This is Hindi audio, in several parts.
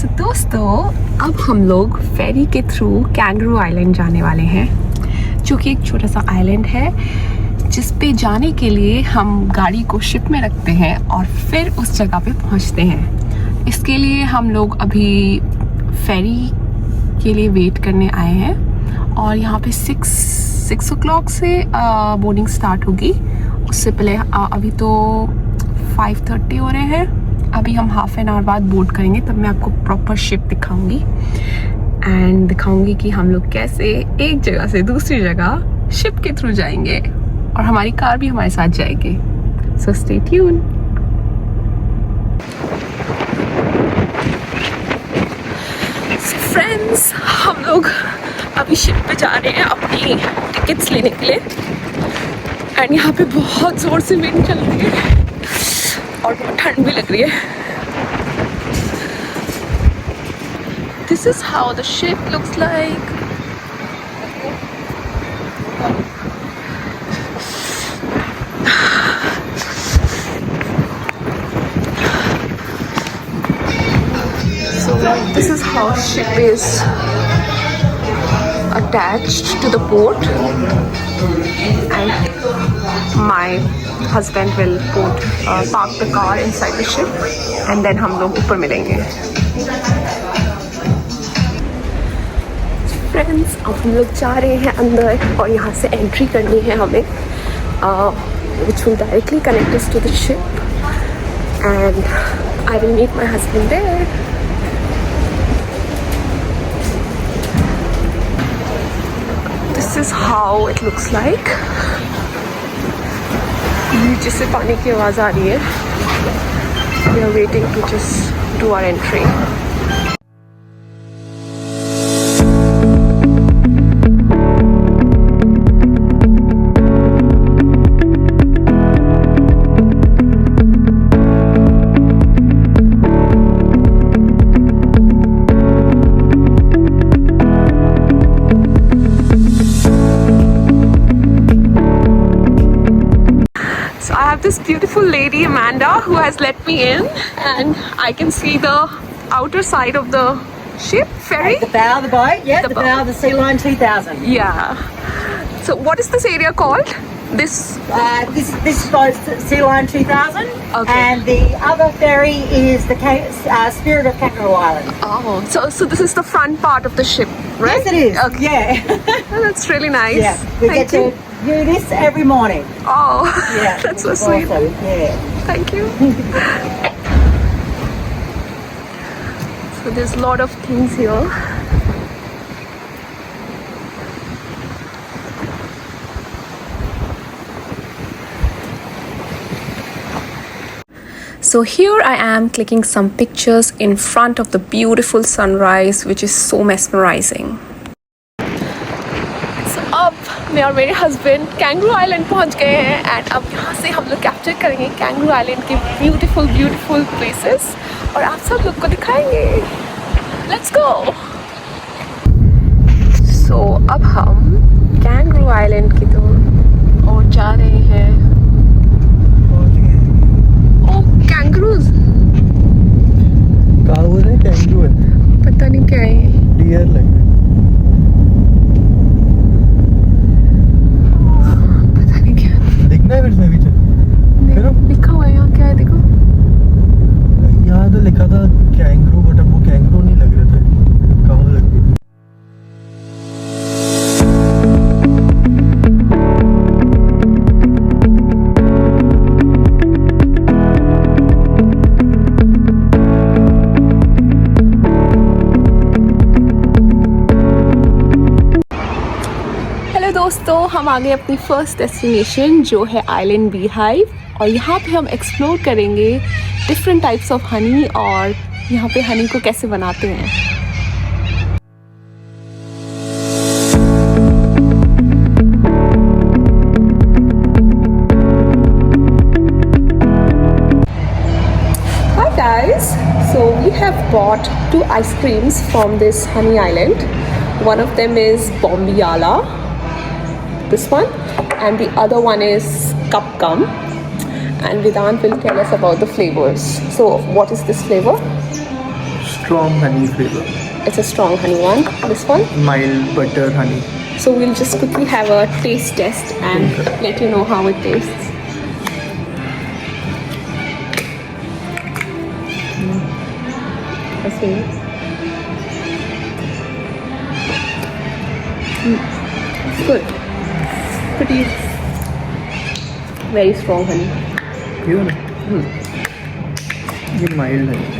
So, दोस्तों अब हम लोग फेरी के थ्रू कैंगरू आइलैंड जाने वाले हैं, जो कि एक छोटा सा आइलैंड है जिस पे जाने के लिए हम गाड़ी को शिप में रखते हैं और फिर उस जगह पे पहुंचते हैं। इसके लिए हम लोग अभी फेरी के लिए वेट करने आए हैं और यहाँ पे 6 o'clock से बोर्डिंग स्टार्ट होगी। उससे पहले अभी तो 5:30 हो रहे हैं। अभी हम हाफ एन आवर बाद बोर्ड करेंगे, तब मैं आपको प्रॉपर शिप दिखाऊंगी एंड दिखाऊंगी कि हम लोग कैसे एक जगह से दूसरी जगह शिप के थ्रू जाएंगे और हमारी कार भी हमारे साथ जाएगी। So stay tune. फ्रेंड्स, हम लोग अभी शिप पे जा रहे हैं अपनी टिकट्स लेने के लिए एंड यहाँ पे बहुत ज़ोर से विंड चल रही है और बहुत ठंड भी लग रही है। This is how the ship looks like. So this is how ship is attached to the boat, and my husband will park the car inside the ship and then हम लोग ऊपर मिलेंगे। फ्रेंड्स, अब हम लोग जा रहे हैं अंदर और यहाँ से एंट्री करनी है हमें, which will directly connect us to the ship and I will meet my husband there. This is how it looks like. नीचे से पानी की आवाज़ आ रही है। We are waiting to just do our entry. This beautiful lady Amanda who has let me in, and I can see the outer side of the ship ferry. The bow of the boat, yeah, the bow of the Sea Line 2000. Yeah. So what is this area called? This is called Sea Line 2000. Okay. And the other ferry is the Spirit of Kangaroo Island. Oh, so this is the front part of the ship, right? Yes, it is. Okay. Yeah. Oh, that's really nice. Yeah, we Thank get you. to do this every morning. Oh, Yeah, that's so awesome. sweet. Yeah. Thank you. So there's a lot of things here. So here I am clicking some pictures in front of the beautiful sunrise, which is so mesmerizing. So अब मैं और मेरे हस्बैंड कैंगरू आइलैंड पहुंच गए हैं एंड अब यहाँ से हम लोग कैप्चर करेंगे कैंगरू आइलैंड के ब्यूटीफुल प्लेसेस और आप सब लोग को दिखाएंगे। Let's go. सो अब हम कैंगरू आइलैंड की ओर जा रहे हैं। कैंगरूज कैंगरू है, पता नहीं क्या है। डियर लग रहा है। पता नहीं क्या दिखना है इसमें भी लिखा हुआ है। यहाँ क्या है देखो। यहाँ तो लिखा था कैंगरू, बट अब वो कैंगरू नहीं लग रहे थे। कहाँ लग रही? दोस्तों, हम आ गए अपनी फर्स्ट डेस्टिनेशन जो है आइलैंड बी हाइव और यहाँ पे हम एक्सप्लोर करेंगे डिफरेंट टाइप्स ऑफ हनी और यहाँ पे हनी को कैसे बनाते हैं। Hi guys, so we have bought 2 ice creams from this honey island. One of them is Bombiala, this one, and the other one is Cup Gum, and Vedant will tell us about the flavors. So what is this flavor? strong honey flavor. It's a strong honey one. This one. Mild butter honey. So we'll just quickly have a taste test and let you know how it tastes. Let's see. It's good. Pretty. Very strong honey. Pure. ये mild honey.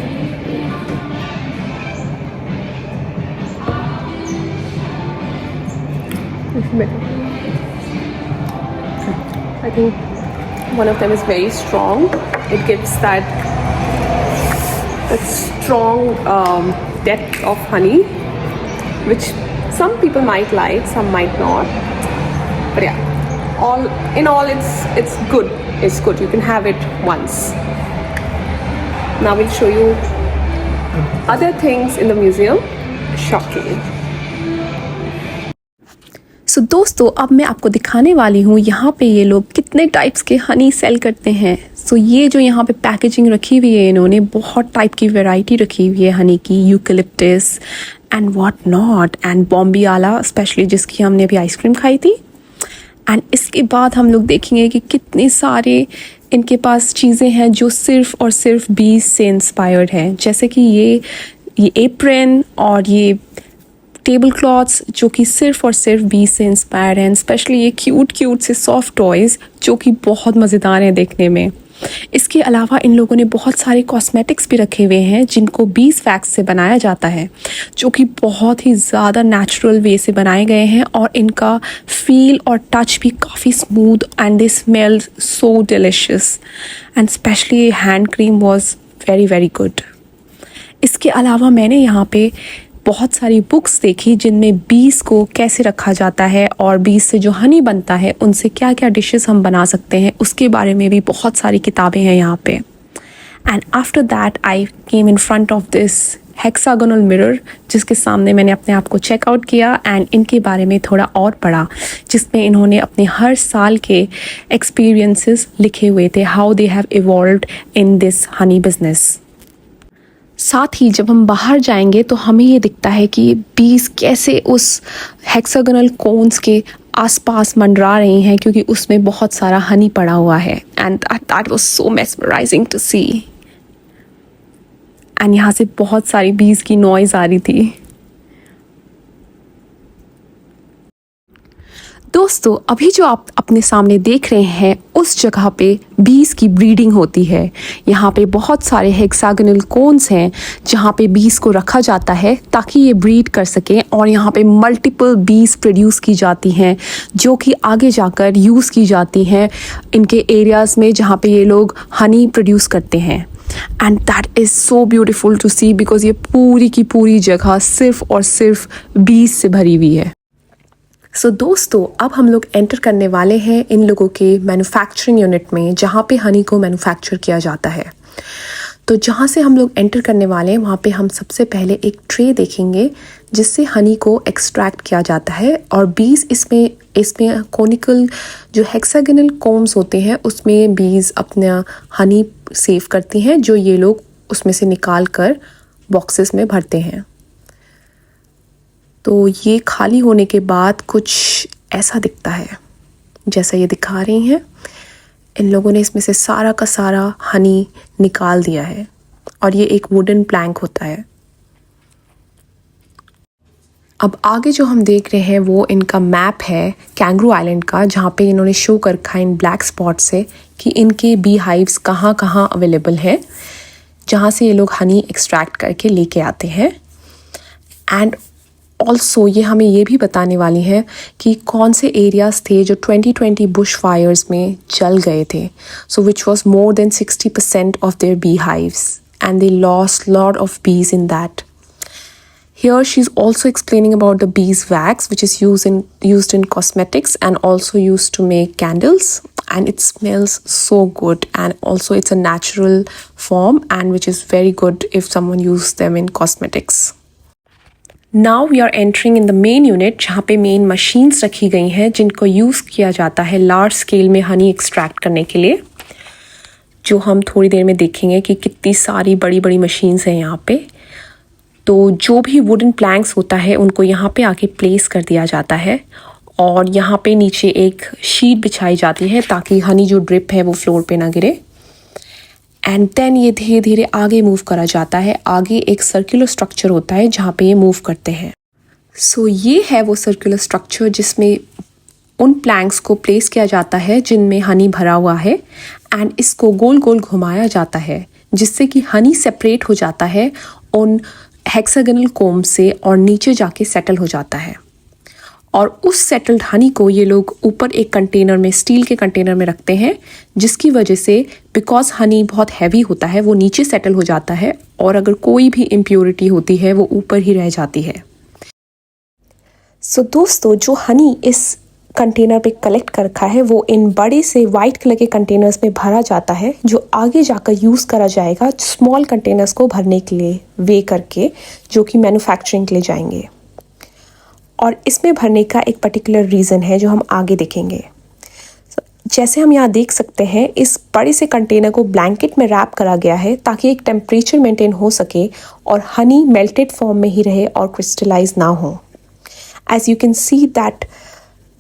It's better. I think one of them is very strong. It gives that strong depth of honey, which some people might like, some might not. But yeah, all in all, it's good. It's good. You can have it once. Now we'll show you other things in the museum. Shocking. सो दोस्तों, अब मैं आपको दिखाने वाली हूँ यहाँ पे ये लोग कितने टाइप्स के हनी सेल करते हैं। सो ये जो यहाँ पे पैकेजिंग रखी हुई है, इन्होंने बहुत टाइप की वैरायटी रखी हुई है हनी की, eucalyptus and what not, and Bombay आला स्पेशली, जिसकी हमने अभी आइसक्रीम खाई थी। एंड इसके बाद हम लोग देखेंगे कि कितने सारे इनके पास चीज़ें हैं जो सिर्फ और सिर्फ बीज से इंस्पायर्ड हैं, जैसे कि ये एप्रन और ये टेबल क्लॉथ्स जो कि सिर्फ और सिर्फ बीज से इंस्पायर हैं। स्पेशली ये क्यूट से सॉफ्ट टॉयज़ जो कि बहुत मज़ेदार हैं देखने में। इसके अलावा इन लोगों ने बहुत सारे कॉस्मेटिक्स भी रखे हुए हैं जिनको बीज वैक्स से बनाया जाता है, जो कि बहुत ही ज़्यादा नेचुरल वे से बनाए गए हैं और इनका फील और टच भी काफ़ी smooth and they smell so delicious, and specially hand cream was very very good. इसके अलावा मैंने यहाँ पे बहुत सारी बुक्स देखी जिनमें बीज को कैसे रखा जाता है और बीज से जो हनी बनता है उनसे क्या क्या डिशेस हम बना सकते हैं, उसके बारे में भी बहुत सारी किताबें हैं यहाँ पे। And after that I came in front of this hexagonal mirror, जिसके सामने मैंने अपने आप को चेकआउट किया एंड इनके बारे में थोड़ा और पढ़ा, जिसमें इन्होंने अपने हर साल के एक्सपीरियंसेस लिखे हुए थे, how they have evolved in this Honey business. साथ ही जब हम बाहर जाएंगे तो हमें ये दिखता है कि बीज कैसे उस हेक्सागोनल कोन्स के आसपास मंडरा रही हैं, क्योंकि उसमें बहुत सारा हनी पड़ा हुआ है। And that was so mesmerising to see. And यहाँ से बहुत सारी बीज की नॉइज़ आ रही थी। दोस्तों, अभी जो आप अपने सामने देख रहे हैं उस जगह पे बीज की ब्रीडिंग होती है। यहाँ पे बहुत सारे हेक्सागोनल कोन्स हैं जहाँ पे बीज को रखा जाता है ताकि ये ब्रीड कर सकें, और यहाँ पे मल्टीपल बीज प्रोड्यूस की जाती हैं जो कि आगे जाकर यूज़ की जाती हैं इनके एरियाज़ में जहाँ पे ये लोग हनी प्रोड्यूस करते हैं। And that is so beautiful to see, because ये पूरी की पूरी जगह सिर्फ और सिर्फ बीज से भरी हुई है। सो दोस्तों, अब हम लोग एंटर करने वाले हैं इन लोगों के मैन्युफैक्चरिंग यूनिट में, जहाँ पे हनी को मैन्युफैक्चर किया जाता है। तो जहाँ से हम लोग एंटर करने वाले हैं वहाँ पे हम सबसे पहले एक ट्रे देखेंगे जिससे हनी को एक्सट्रैक्ट किया जाता है, और बीज इसमें कोनिकल जो हेक्सागोनल कोम्स होते हैं उसमें बीज अपना हनी सेव करती हैं, जो ये लोग उसमें से निकाल कर बॉक्सेस में भरते हैं। तो ये खाली होने के बाद कुछ ऐसा दिखता है जैसा ये दिखा रही हैं। इन लोगों ने इसमें से सारा का सारा हनी निकाल दिया है, और ये एक वुडन प्लैंक होता है। अब आगे जो हम देख रहे हैं वो इनका मैप है कैंगरू आइलैंड का, जहाँ पे इन्होंने शो कर रखा है इन ब्लैक स्पॉट से कि इनके बी हाइव्स कहाँ कहाँ अवेलेबल है, जहाँ से ये लोग हनी एक्सट्रैक्ट करके लेके आते हैं। एंड ऑल्सो ये हमें ये भी बताने वाली है कि कौन से एरियाज़ थे जो 2020 बुश फायर्स में जल गए थे, so which was more than 60% of their beehives, and they lost lot of bees in that. Here she's also explaining about the beeswax, which is used in cosmetics and also used to make candles, and it smells so good, and also it's a natural form and which is very good if someone uses them in cosmetics. Now we are entering in the main unit, जहाँ पे मेन मशीन्स रखी गई हैं जिनको यूज़ किया जाता है लार्ज स्केल में हनी एक्सट्रैक्ट करने के लिए, जो हम थोड़ी देर में देखेंगे कि कितनी सारी बड़ी बड़ी मशीन्स हैं यहाँ पे। तो जो भी वुडन प्लैंक्स होता है उनको यहाँ पे आके प्लेस कर दिया जाता है और यहाँ पे नीचे एक शीट बिछाई जाती है ताकि हनी जो ड्रिप है वो फ्लोर पे ना गिरे। एंड देन ये धीरे धीरे आगे मूव करा जाता है। आगे एक सर्कुलर स्ट्रक्चर होता है जहाँ पे ये मूव करते हैं। सो ये है वो सर्कुलर स्ट्रक्चर जिसमें उन प्लैंक्स को प्लेस किया जाता है जिनमें हनी भरा हुआ है एंड इसको गोल गोल घुमाया जाता है जिससे कि हनी सेपरेट हो जाता है उन हेक्सागोनल कोम से और नीचे जाके सेटल हो जाता है। और उस सेटल्ड हनी को ये लोग ऊपर एक कंटेनर में, स्टील के कंटेनर में रखते हैं, जिसकी वजह से बिकॉज हनी बहुत हैवी होता है वो नीचे सेटल हो जाता है और अगर कोई भी इम्प्योरिटी होती है वो ऊपर ही रह जाती है। सो दोस्तों, जो हनी इस कंटेनर पे कलेक्ट कर रखा है वो इन बड़े से वाइट कलर के कंटेनर्स में भरा जाता है जो आगे जाकर यूज़ करा जाएगा स्मॉल कंटेनर्स को भरने के लिए वे करके, जो कि मैन्युफैक्चरिंग के लिए जाएंगे। और इसमें भरने का एक पर्टिकुलर रीज़न है जो हम आगे देखेंगे। जैसे हम यहाँ देख सकते हैं, इस बड़े से कंटेनर को ब्लैंकेट में रैप करा गया है ताकि एक टेम्परेचर मेंटेन हो सके और हनी मेल्टेड फॉर्म में ही रहे और क्रिस्टलाइज ना हो। As you can see that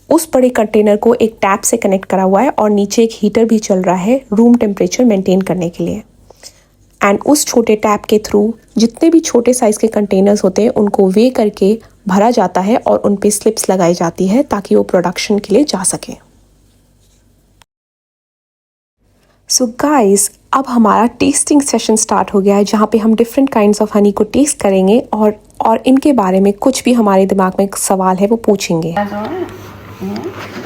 उस बड़े कंटेनर को एक टैप से कनेक्ट करा हुआ है और नीचे एक हीटर भी चल रहा है रूम टेम्परेचर मेंटेन करने के लिए। एंड उस छोटे टैप के थ्रू जितने भी छोटे साइज़ के कंटेनर्स होते हैं उनको वे करके भरा जाता है और उन पे स्लिप्स लगाई जाती है ताकि वो प्रोडक्शन के लिए जा सके। सो गाइस, अब हमारा टेस्टिंग सेशन स्टार्ट हो गया है जहाँ पे हम डिफरेंट काइंड्स ऑफ हनी को टेस्ट करेंगे और इनके बारे में कुछ भी हमारे दिमाग में सवाल है वो पूछेंगे।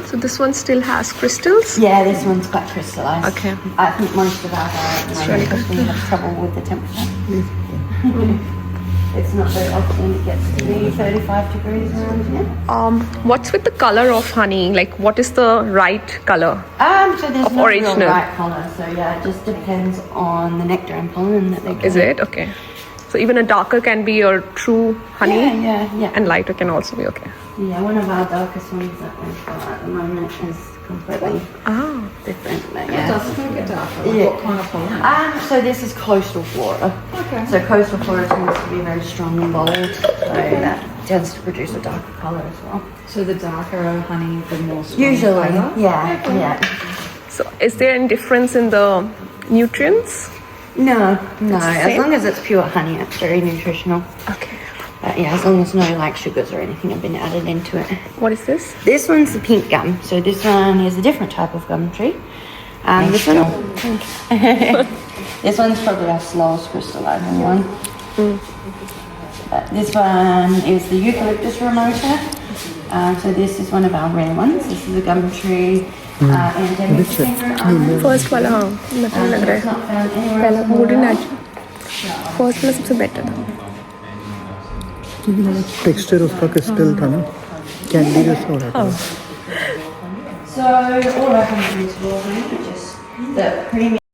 So this one still has crystals? Yeah, this one's quite crystallized. Okay. I think most of ours are at the moment really because we have trouble with the temperature. It's not very often it gets to be 35 degrees around here. What's with the color of honey? Like, what is the right color? So there's Of no original. real right colour. So yeah, it just depends on the nectar and pollen that they get. Is it? Okay. So even a darker can be your true honey? Yeah. And lighter can also be okay. Yeah, one of our darkest ones that we've got at the moment is completely different. But yeah. Does it get darker? Yeah. What kind of pollen? So this is coastal flora. Okay. So coastal flora tends to be very strong and bold. So that tends to produce a darker colour as well. So the darker honey, the more strong Usually, flavour? yeah. So is there any difference in the nutrients? No. the As same? long as it's pure honey, it's very nutritional. Okay. But yeah, as long as no like sugars or anything have been added into it. What is this? This one's the pink gum. So this one is a different type of gum tree. This one, this one's probably our slowest crystallizing one. But this one is the Eucalyptus ramota. So this is one of our rare ones. This is a gum tree. Endemic to Kangaroo Island. First वाला, हाँ, मतलब लग रहा It's है not found anywhere पहला else in the wooden world. First वाला सबसे बेटर था। टेक्सचर उसका क्रिस्टल था ना, कैंडी जैसा हो रहा था। So all our honey is raw honey, which is the premium.